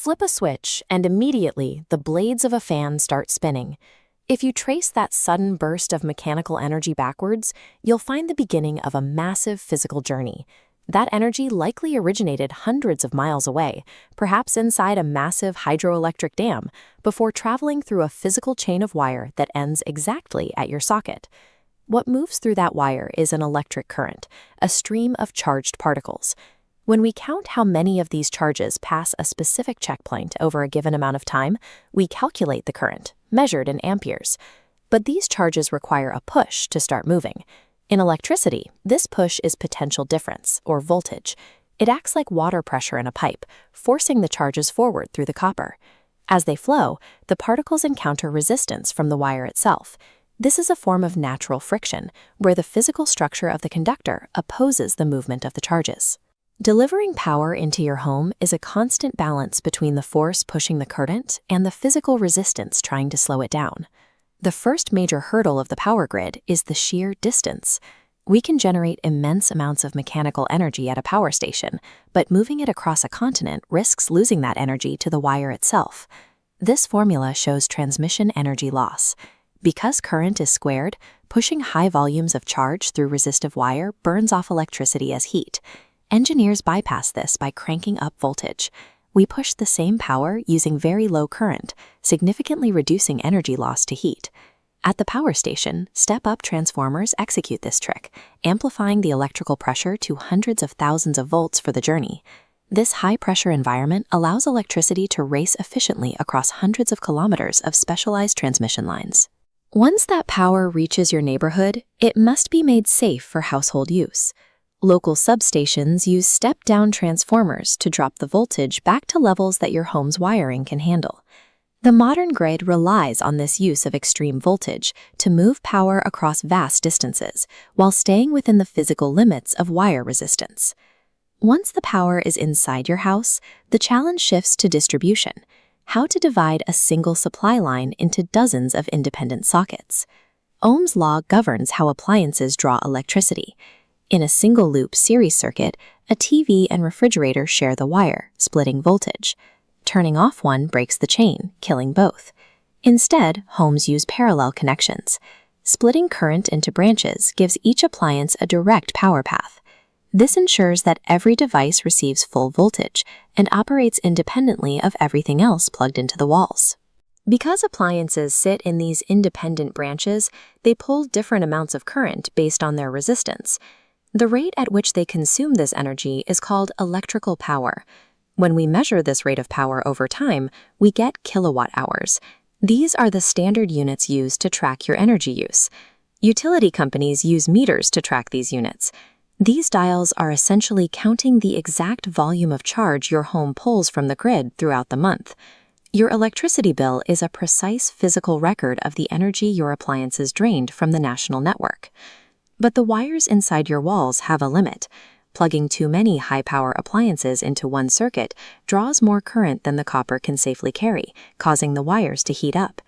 Flip a switch, and immediately the blades of a fan start spinning. If you trace that sudden burst of mechanical energy backwards, you'll find the beginning of a massive physical journey. That energy likely originated hundreds of miles away, perhaps inside a massive hydroelectric dam, before traveling through a physical chain of wire that ends exactly at your socket. What moves through that wire is an electric current, a stream of charged particles. When we count how many of these charges pass a specific checkpoint over a given amount of time, we calculate the current, measured in amperes. But these charges require a push to start moving. In electricity, this push is potential difference, or voltage. It acts like water pressure in a pipe, forcing the charges forward through the copper. As they flow, the particles encounter resistance from the wire itself. This is a form of natural friction, where the physical structure of the conductor opposes the movement of the charges. Delivering power into your home is a constant balance between the force pushing the current and the physical resistance trying to slow it down. The first major hurdle of the power grid is the sheer distance. We can generate immense amounts of mechanical energy at a power station, but moving it across a continent risks losing that energy to the wire itself. This formula shows transmission energy loss. Because current is squared, pushing high volumes of charge through resistive wire burns off electricity as heat. Engineers bypass this by cranking up voltage. We push the same power using very low current, significantly reducing energy loss to heat. At the power station, step-up transformers execute this trick, amplifying the electrical pressure to hundreds of thousands of volts for the journey. This high-pressure environment allows electricity to race efficiently across hundreds of kilometers of specialized transmission lines. Once that power reaches your neighborhood, it must be made safe for household use. Local substations use step-down transformers to drop the voltage back to levels that your home's wiring can handle. The modern grid relies on this use of extreme voltage to move power across vast distances while staying within the physical limits of wire resistance. Once the power is inside your house, the challenge shifts to distribution: how to divide a single supply line into dozens of independent sockets. Ohm's law governs how appliances draw electricity. In a single-loop series circuit, a TV and refrigerator share the wire, splitting voltage. Turning off one breaks the chain, killing both. Instead, homes use parallel connections. Splitting current into branches gives each appliance a direct power path. This ensures that every device receives full voltage and operates independently of everything else plugged into the walls. Because appliances sit in these independent branches, they pull different amounts of current based on their resistance. The rate at which they consume this energy is called electrical power. When we measure this rate of power over time, we get kilowatt hours. These are the standard units used to track your energy use. Utility companies use meters to track these units. These dials are essentially counting the exact volume of charge your home pulls from the grid throughout the month. Your electricity bill is a precise physical record of the energy your appliances drained from the national network. But the wires inside your walls have a limit. Plugging too many high-power appliances into one circuit draws more current than the copper can safely carry, causing the wires to heat up.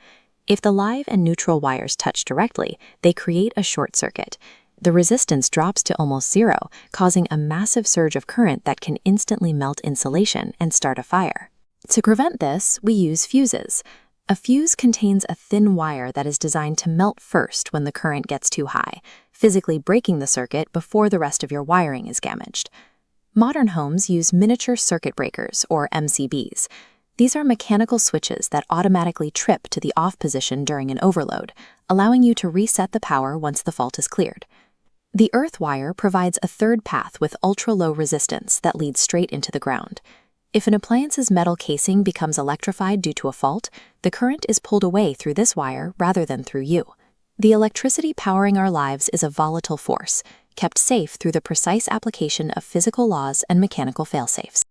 If the live and neutral wires touch directly, they create a short circuit. The resistance drops to almost zero, causing a massive surge of current that can instantly melt insulation and start a fire. To prevent this, we use fuses. A fuse contains a thin wire that is designed to melt first when the current gets too high, physically breaking the circuit before the rest of your wiring is damaged. Modern homes use miniature circuit breakers, or MCBs. These are mechanical switches that automatically trip to the off position during an overload, allowing you to reset the power once the fault is cleared. The earth wire provides a third path with ultra-low resistance that leads straight into the ground. If an appliance's metal casing becomes electrified due to a fault, the current is pulled away through this wire rather than through you. The electricity powering our lives is a volatile force, kept safe through the precise application of physical laws and mechanical failsafes.